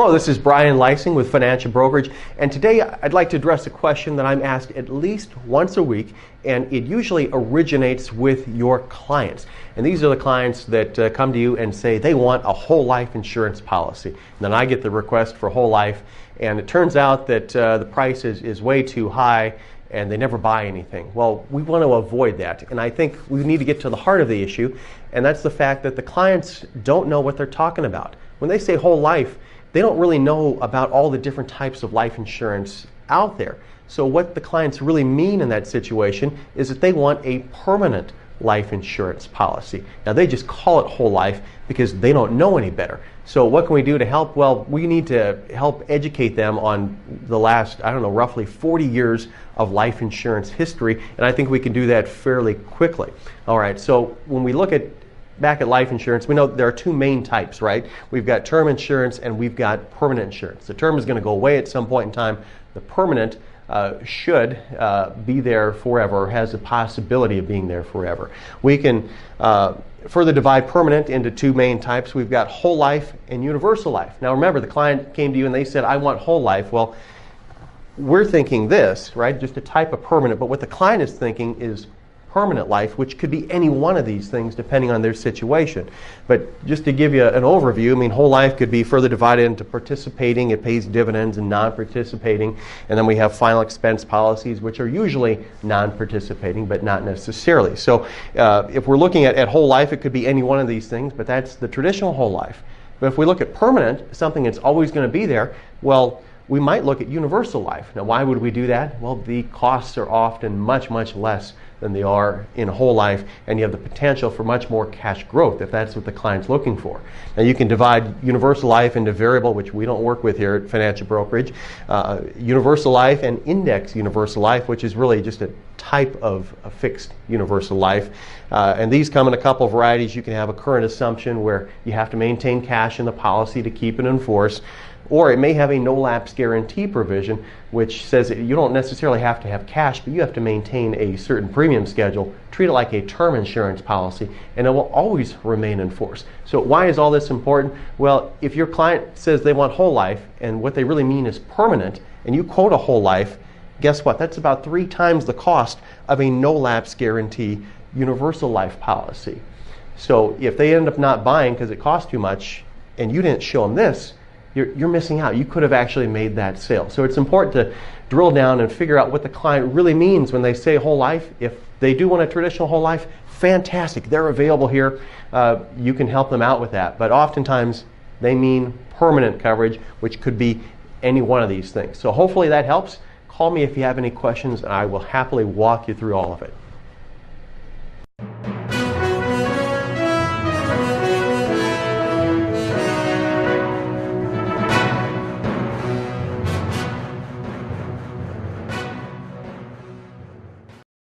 Hello, this is Brian Lysing with Financial Brokerage, and today I'd like to address a question that I'm asked at least once a week, and it usually originates with your clients. And these are the clients that come to you and say they want a whole life insurance policy. And then I get the request for whole life, and it turns out that the price is way too high, and they never buy anything. Well, we want to avoid that, and I think we need to get to the heart of the issue, and that's the fact that the clients don't know what they're talking about. When they say whole life, they don't really know about all the different types of life insurance out there. So what the clients really mean in that situation is that they want a permanent life insurance policy. Now they just call it whole life because they don't know any better. So what can we do to help? Well, we need to help educate them on the last, roughly 40 years of life insurance history, and I think we can do that fairly quickly. All right, so when we look back at life insurance, we know there are two main types, right? We've got term insurance and we've got permanent insurance. The term is going to go away at some point in time. The permanent should be there forever, or has the possibility of being there forever. We can further divide permanent into two main types. We've got whole life and universal life. Now remember, the client came to you and they said, I want whole life. Well, we're thinking this, right? Just a type of permanent, but what the client is thinking is permanent life, which could be any one of these things depending on their situation. But just to give you an overview, whole life could be further divided into participating, it pays dividends, and non-participating. And then we have final expense policies, which are usually non-participating, but not necessarily. So if we're looking at whole life, it could be any one of these things, but that's the traditional whole life. But if we look at permanent, something that's always going to be there, well, we might look at universal life. Now, why would we do that? Well, the costs are often much, much less than they are in whole life, and you have the potential for much more cash growth if that's what the client's looking for. Now, you can divide universal life into variable, which we don't work with here at Financial Brokerage, universal life and index universal life, which is really just a type of a fixed universal life. And these come in a couple of varieties. You can have a current assumption where you have to maintain cash in the policy to keep it in force. Or it may have a no-lapse guarantee provision, which says that you don't necessarily have to have cash, but you have to maintain a certain premium schedule, treat it like a term insurance policy, and it will always remain in force. So why is all this important? Well, if your client says they want whole life, and what they really mean is permanent, and you quote a whole life, guess what? That's about 3 times the cost of a no-lapse guarantee universal life policy. So if they end up not buying because it costs too much, and you didn't show them this, you're missing out. You could have actually made that sale. So it's important to drill down and figure out what the client really means when they say whole life. If they do want a traditional whole life, fantastic. They're available here. You can help them out with that. But oftentimes they mean permanent coverage, which could be any one of these things. So hopefully that helps. Call me if you have any questions, and I will happily walk you through all of it.